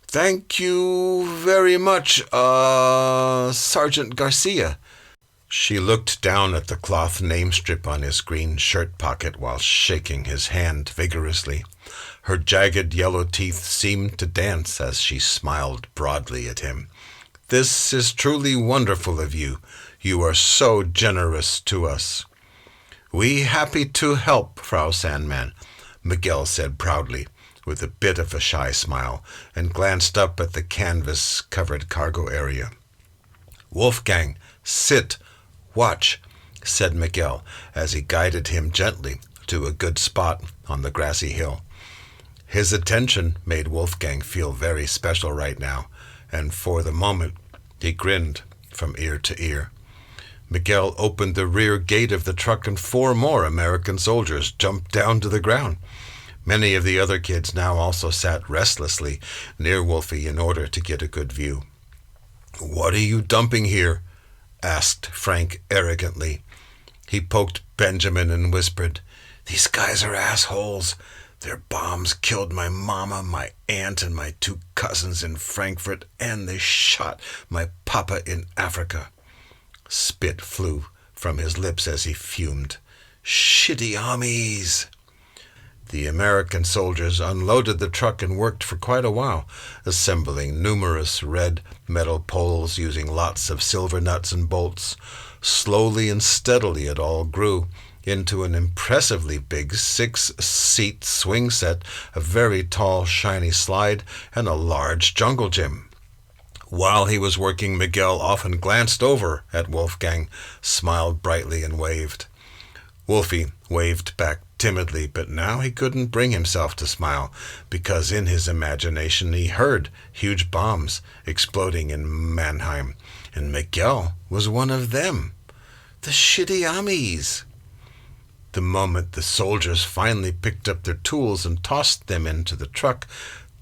Thank you very much, Sergeant Garcia. She looked down at the cloth name strip on his green shirt pocket while shaking his hand vigorously. Her jagged yellow teeth seemed to dance as she smiled broadly at him. This is truly wonderful of you. You are so generous to us. We happy to help, Frau Sandman, Miguel said proudly, with a bit of a shy smile, and glanced up at the canvas-covered cargo area. Wolfgang, sit, watch, said Miguel, as he guided him gently to a good spot on the grassy hill. His attention made Wolfgang feel very special right now, and for the moment he grinned from ear to ear. Miguel opened the rear gate of the truck and 4 more American soldiers jumped down to the ground. Many of the other kids now also sat restlessly near Wolfie in order to get a good view. "What are you dumping here?" asked Frank arrogantly. He poked Benjamin and whispered, "These guys are assholes. Their bombs killed my mama, my aunt, and my 2 cousins in Frankfurt, and they shot my papa in Africa." Spit flew from his lips as he fumed. "Shitty armies!" The American soldiers unloaded the truck and worked for quite a while, assembling numerous red metal poles using lots of silver nuts and bolts. Slowly and steadily it all grew into an impressively big 6-seat swing set, a very tall, shiny slide, and a large jungle gym. While he was working, Miguel often glanced over at Wolfgang, smiled brightly, and waved. Wolfie waved back timidly, but now he couldn't bring himself to smile, because in his imagination he heard huge bombs exploding in Mannheim, and Miguel was one of them. The shitty armies. The moment the soldiers finally picked up their tools and tossed them into the truck,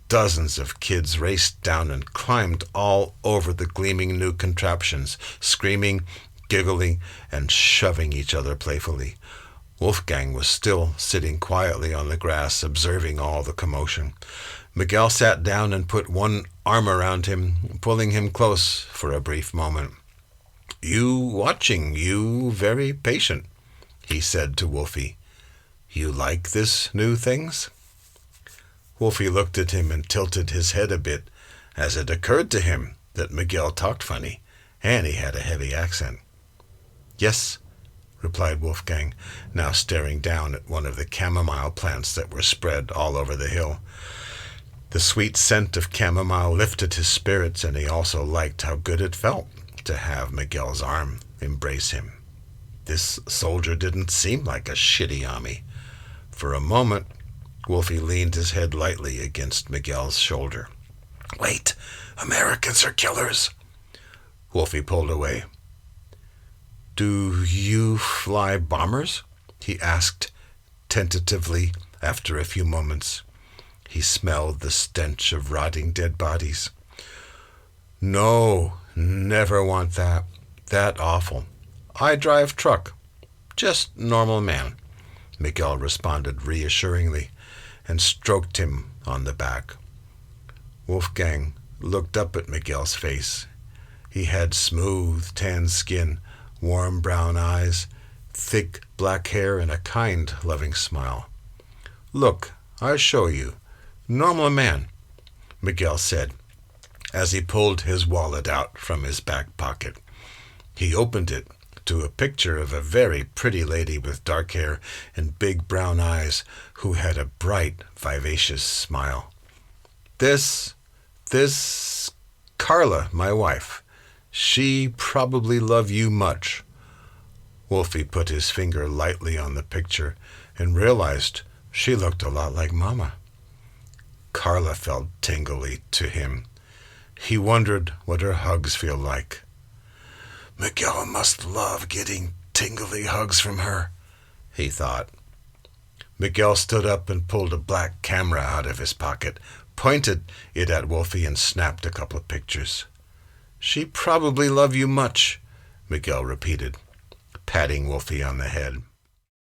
dozens of kids raced down and climbed all over the gleaming new contraptions, screaming, giggling, and shoving each other playfully. Wolfgang was still sitting quietly on the grass, observing all the commotion. Miguel sat down and put one arm around him, pulling him close for a brief moment. "You watching, you very patient," he said to Wolfie. "You like this new things?" Wolfie looked at him and tilted his head a bit, as it occurred to him that Miguel talked funny, and he had a heavy accent. "Yes," replied Wolfgang, now staring down at one of the chamomile plants that were spread all over the hill. The sweet scent of chamomile lifted his spirits, and he also liked how good it felt to have Miguel's arm embrace him. This soldier didn't seem like a shitty army. For a moment, Wolfie leaned his head lightly against Miguel's shoulder. "Wait, Americans are killers." Wolfie pulled away. "Do you fly bombers?" he asked tentatively after a few moments. He smelled the stench of rotting dead bodies. "No, never want that. That awful. I drive truck. Just normal man," Miguel responded reassuringly and stroked him on the back. Wolfgang looked up at Miguel's face. He had smooth, tan skin, warm brown eyes, thick black hair, and a kind, loving smile. "Look, I show you. Normal man," Miguel said, as he pulled his wallet out from his back pocket. He opened it to a picture of a very pretty lady with dark hair and big brown eyes who had a bright, vivacious smile. This Carla, my wife. She probably love you much." Wolfie put his finger lightly on the picture and realized she looked a lot like Mama. Carla felt tingly to him. He wondered what her hugs feel like. "Miguel must love getting tingly hugs from her," he thought. Miguel stood up and pulled a black camera out of his pocket, pointed it at Wolfie, and snapped a couple of pictures. "She probably love you much," Miguel repeated, patting Wolfie on the head.